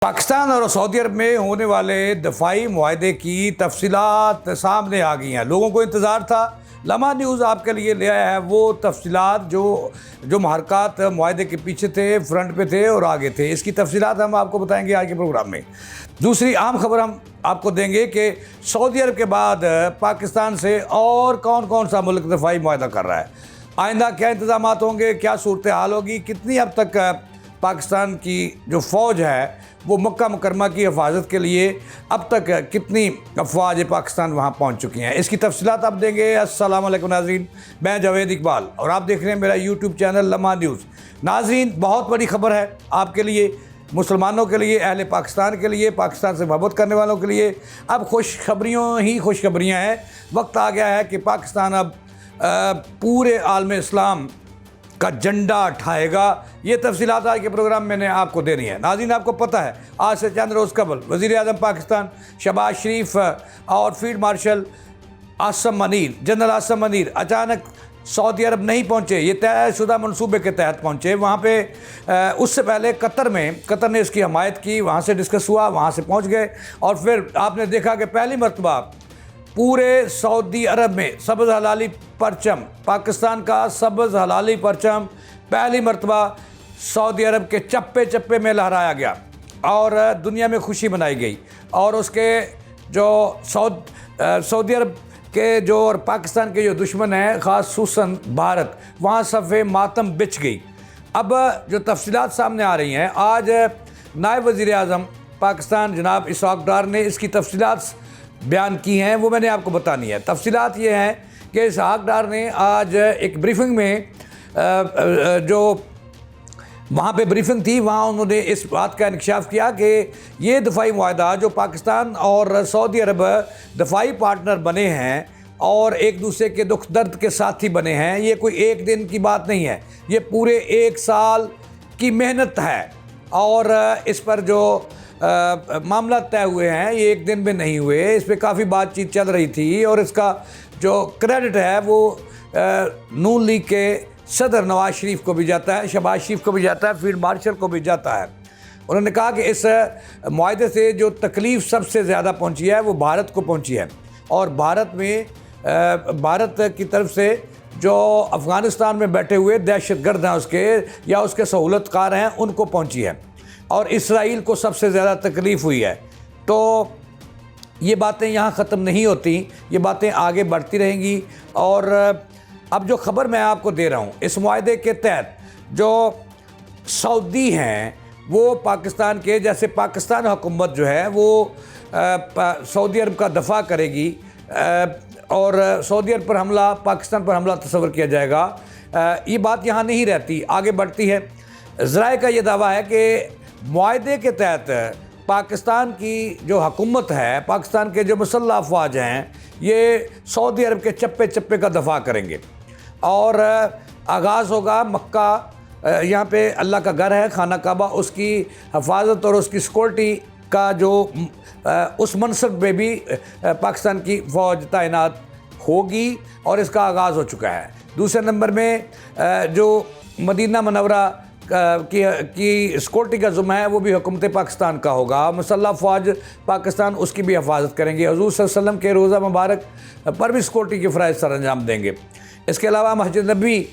पाकिस्तान और सऊदी अरब में होने वाले दफ़ाई मुआहदे की तफसीलात सामने आ गई हैं। लोगों को इंतज़ार था। लम्हा न्यूज़ आपके लिए ले आया है वो तफसीलात जो महरक़ात मुआहदे के पीछे थे, फ्रंट पे थे और आगे थे। इसकी तफसीलात हम आपको बताएंगे आज के प्रोग्राम में। दूसरी आम खबर हम आपको देंगे कि सऊदी अरब के बाद पाकिस्तान से और कौन कौन सा मुल्क दफ़ाई मुआहदा कर रहा है, आइंदा क्या इंतज़ाम होंगे, क्या सूरत हाल होगी, कितनी अब तक पाकिस्तान की जो फ़ौज है वो मक्का मुकरमा की हिफाजत के लिए अब तक कितनी अफवाज पाकिस्तान वहाँ पहुँच चुकी हैं, इसकी तफसीलात आप देंगे। अस्सलाम वालेकुम नाज़रीन, मैं जावेद इकबाल और आप देख रहे हैं मेरा यूट्यूब चैनल लम्हा न्यूज़। नाज़रीन, बहुत बड़ी खबर है आपके लिए, मुसलमानों के लिए, अहले पाकिस्तान के लिए, पाकिस्तान से मोहब्बत करने वालों के लिए। अब खुशखबरियों ही खुशखबरियाँ हैं। वक्त आ गया है कि पाकिस्तान अब पूरे आलम इस्लाम का झंडा उठाएगा। ये तफसीलात आज के प्रोग्राम मैंने आपको देनी है। नाज़रीन, आपको पता है आज से चंद रोज़ कबल वज़ीर आज़म पाकिस्तान शहबाज शरीफ और field marshal Asim Munir, general Asim Munir अचानक सऊदी अरब नहीं पहुँचे। ये तयशुदा मनसूबे के तहत पहुँचे वहाँ पे। उससे पहले कतर ने इसकी हमायत की, वहाँ से डिस्कस हुआ, वहाँ से पहुँच गए और फिर आपने देखा कि पहली मरतबा पूरे सऊदी अरब में सब्ज़ हलाली परचम, पाकिस्तान का सब्ज़ हलाली परचम पहली मरतबा सऊदी अरब के चप्पे चप्पे में लहराया गया और दुनिया में खुशी मनाई गई। और उसके जो सऊदी अरब के जो और पाकिस्तान के जो दुश्मन हैं, ख़ासूसन भारत, वहाँ सफ़े मातम बिछ गई। अब जो तफसीलात सामने आ रही हैं, आज नायब वज़ीर आज़म पाकिस्तान जनाब इसहाक़ डार ने इसकी तफसीलात बयान की हैं, वो मैंने आपको बतानी है। तफसीलात ये हैं कि इसहाक़ डार ने आज एक ब्रीफिंग में जो वहाँ पे ब्रीफिंग थी, वहाँ उन्होंने इस बात का इंकशाफ किया कि ये दफ़ाई मुआहदा जो पाकिस्तान और सऊदी अरब दफ़ाई पार्टनर बने हैं और एक दूसरे के दुख दर्द के साथी बने हैं, ये कोई एक दिन की बात नहीं है, ये पूरे एक साल की मेहनत है। और इस पर जो मामला तय हुए हैं ये एक दिन में नहीं हुए, इस पर काफ़ी बातचीत चल रही थी और इसका जो क्रेडिट है वो नून लीग के सदर नवाज शरीफ को भी जाता है, शहबाज शरीफ को भी जाता है, फील्ड मार्शल को भी जाता है। उन्होंने कहा कि इस मुआहदे से जो तकलीफ़ सबसे ज़्यादा पहुंची है वो भारत को पहुंची है और भारत की तरफ से जो अफ़गानिस्तान में बैठे हुए दहशतगर्द हैं उसके या उसके सहूलतकार हैं उनको पहुंची है और इसराइल को सबसे ज़्यादा तकलीफ़ हुई है। तो ये बातें यहाँ ख़त्म नहीं होती, ये बातें आगे बढ़ती रहेंगी। और अब जो ख़बर मैं आपको दे रहा हूँ, इस मुआहदे के तहत जो सऊदी हैं वो पाकिस्तान के, जैसे पाकिस्तान हुकूमत जो है वो सऊदी अरब का दफ़ा करेगी और सऊदी अरब पर हमला, पाकिस्तान पर हमला तस्वर किया जाएगा। ये बात यहाँ नहीं रहती, आगे बढ़ती है। ज़राए का ये दावा है कि मुआहदे के तहत पाकिस्तान की जो हुकूमत है, पाकिस्तान के जो मुसल्लह अफवाज हैं, ये सऊदी अरब के चप्पे चप्पे का दफ़ा करेंगे और आगाज़ होगा मक्का, यहाँ पे अल्लाह का घर है, खाना काबा, उसकी हिफाजत और उसकी सिक्योरिटी का जो उस मनसब में भी पाकिस्तान की फ़ौज तैनात होगी और इसका आगाज़ हो चुका है। दूसरे नंबर में जो मदीना मनव्वरा की सिक्योरिटी का ज़िम्मा है वो भी हुकूमत पाकिस्तान का होगा। मुसल्लह फ़ौज पाकिस्तान उसकी भी हिफाजत करेंगे। हुज़ूर सल्लल्लाहु अलैहि वसल्लम के रोज़ा मुबारक पर भी सिक्योरिटी के फ़राइज़ सर अंजाम देंगे। इसके अलावा मस्जिद नबी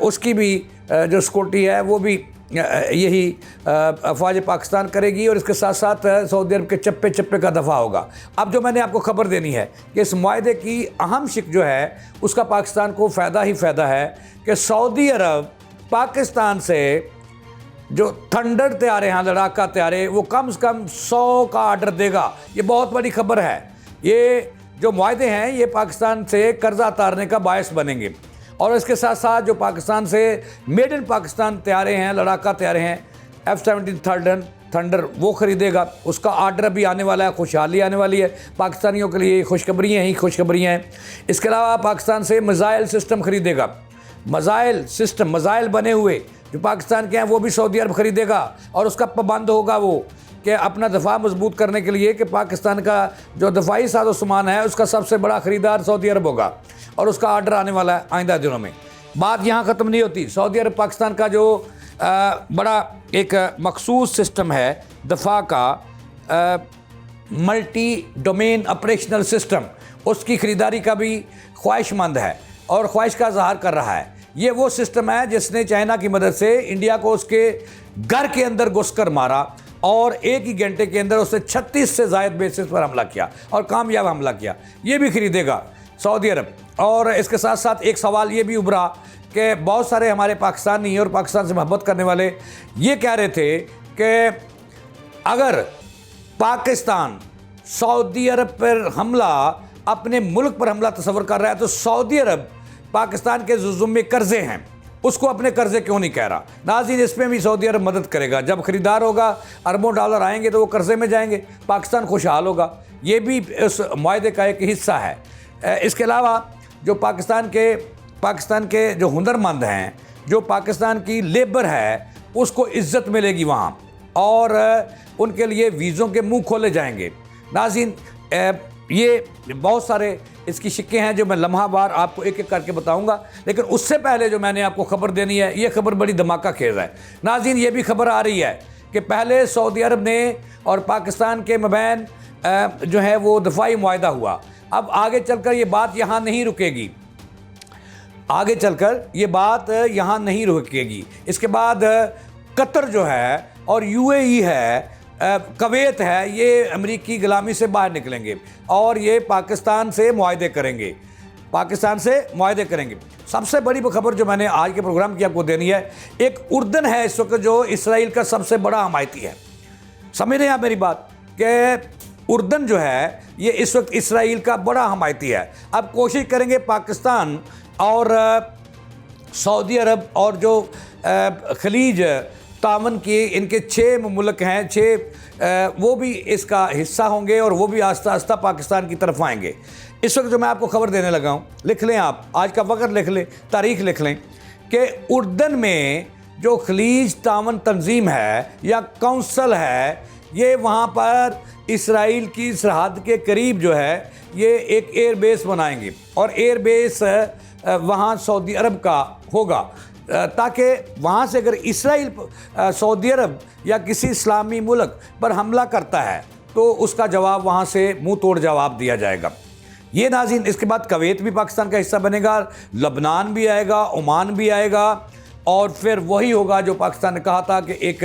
उसकी भी जो सिक्योरिटी है वो भी यही फ़ौज पाकिस्तान करेगी और इसके साथ साथ सऊदी अरब के चप्पे चप्पे का दफ़ा होगा। अब जो मैंने आपको खबर देनी है कि इस मुआहदे की अहम शिक जो है उसका पाकिस्तान को फ़ायदा ही फ़ायदा है कि सऊदी अरब पाकिस्तान से जो थंडर तैयारे हैं, लड़ाका तैयारे, वो कम से कम 100 का आर्डर देगा। ये बहुत बड़ी खबर है। ये जो मुआहदे हैं ये पाकिस्तान से कर्जा उतारने का बायस बनेंगे और इसके साथ साथ जो पाकिस्तान से मेड इन पाकिस्तान तैयारे हैं, लड़ाका तैयारे हैं, F-17 थंडर वो ख़रीदेगा, उसका आर्डर भी आने वाला है। खुशहाली आने वाली है पाकिस्तानियों के लिए, खुशखबरियाँ ही खुशखबरियाँ हैं। इसके अलावा पाकिस्तान से मिसाइल सिस्टम ख़रीदेगा, मिसाइल बने हुए जो पाकिस्तान के हैं वो भी सऊदी अरब ख़रीदेगा और उसका पाबंद होगा वो कि अपना दफ़ा मजबूत करने के लिए कि पाकिस्तान का जो दफ़ाई साजो सामान है उसका सबसे बड़ा ख़रीदार सऊदी अरब होगा और उसका आर्डर आने वाला है आइंदा दिनों में। बात यहाँ ख़त्म नहीं होती। सऊदी अरब पाकिस्तान का जो बड़ा एक मखसूस सिस्टम है दफ़ा का, मल्टी डोमेन ऑपरेशनल सिस्टम, उसकी ख़रीदारी का भी ख्वाहिशमंद है और ख्वाहिश का इज़हार कर रहा है। ये वो सिस्टम है जिसने चाइना की मदद से इंडिया को उसके घर के अंदर घुसकर मारा और एक ही घंटे के अंदर उसने 36 से ज़ायद बेसिस पर हमला किया और कामयाब हमला किया। ये भी ख़रीदेगा सऊदी अरब। और इसके साथ साथ एक सवाल ये भी उभरा कि बहुत सारे हमारे पाकिस्तानी और पाकिस्तान से मोहब्बत करने वाले ये कह रहे थे कि अगर पाकिस्तान सऊदी अरब पर हमला, अपने मुल्क पर हमला तस्वर कर रहा है, तो सऊदी अरब पाकिस्तान के जो ज़ुम्मे कर्ज़े हैं उसको अपने कर्ज़े क्यों नहीं कह रहा। नाज़रीन, इसमें भी सऊदी अरब मदद करेगा। जब ख़रीदार होगा, अरबों डॉलर आएंगे तो वो कर्ज़े में जाएंगे, पाकिस्तान खुशहाल होगा। ये भी इस मुआहदे का एक हिस्सा है। इसके अलावा जो पाकिस्तान के जो हुनरमंद हैं, जो पाकिस्तान की लेबर है, उसको इज़्ज़त मिलेगी वहाँ और उनके लिए वीज़ों के मुँह खोले जाएंगे। नाज़रीन, ये बहुत सारे इसकी शिक्के हैं जो मैं लम्हावार आपको एक एक करके बताऊंगा, लेकिन उससे पहले जो मैंने आपको खबर देनी है, ये खबर बड़ी धमाका खेज़ है। नाज़रीन, ये भी खबर आ रही है कि पहले सऊदी अरब ने और पाकिस्तान के मबैन जो है वो दफ़ाई मुआहदा हुआ। अब आगे चलकर ये बात यहाँ नहीं रुकेगी, आगे चलकर ये बात यहाँ नहीं रुकेगी। इसके बाद कतर जो है और UAE है, कवैत है, ये अमेरिकी ग़ुलामी से बाहर निकलेंगे और ये पाकिस्तान से मुआहदे करेंगे, पाकिस्तान से मुआहदे करेंगे। सबसे बड़ी खबर जो मैंने आज के प्रोग्राम की आपको देनी है, एक उर्दन है इस वक्त जो इसराइल का सबसे बड़ा हमायती है। समझ रहे हैं आप मेरी बात कि उर्दन जो है ये इस वक्त इसराइल का बड़ा हमायती है। अब कोशिश करेंगे पाकिस्तान और सऊदी अरब और जो खलीज तावन की इनके 6 मुल्क हैं, 6 वो भी इसका हिस्सा होंगे और वो भी आस्ता आस्ता पाकिस्तान की तरफ आएंगे। इस वक्त जो मैं आपको खबर देने लगा हूँ, लिख लें आप, आज का वक्त लिख लें, तारीख लिख लें कि उर्दन में जो खलीज तावन तंजीम है या काउंसिल है, ये वहाँ पर इसराइल की सरहद के करीब जो है ये एक एयर बेस बनाएंगे और एयर बेस वहाँ सऊदी अरब का होगा, ताकि वहाँ से अगर इसराइल सऊदी अरब या किसी इस्लामी मुल्क पर हमला करता है तो उसका जवाब वहाँ से मुंह तोड़ जवाब दिया जाएगा। ये नाज़रीन, इसके बाद कवैत भी पाकिस्तान का हिस्सा बनेगा, लबनान भी आएगा, ओमान भी आएगा और फिर वही होगा जो पाकिस्तान ने कहा था कि एक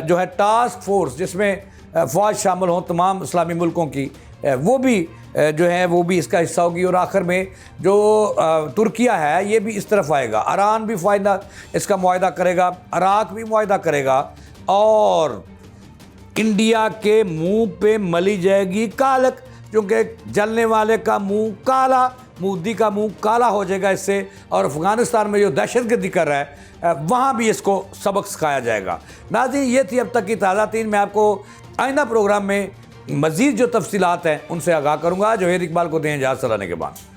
जो है टास्क फोर्स जिसमें फ़ौज शामिल हों तमाम इस्लामी मुल्कों की, वो भी जो है वो भी इसका हिस्सा होगी। और आखिर में जो तुर्किया है ये भी इस तरफ आएगा, ईरान भी इसका मुआहदा करेगा, इराक भी मुआहदा करेगा और इंडिया के मुंह पे मली जाएगी कालक, क्योंकि जलने वाले का मुंह काला, मोदी का मुंह काला हो जाएगा इससे। और अफ़गानिस्तान में जो दहशतगर्दी कर रहा है वहाँ भी इसको सबक सिखाया जाएगा। नाज़रीन, ये थी अब तक की ताज़ा तीन। मैं आपको आइंदा प्रोग्राम में मज़ीद जो तफसीलात हैं उनसे आगाह करूँगा। जो इकबाल को दें इजाज़त, सलाने के बाद।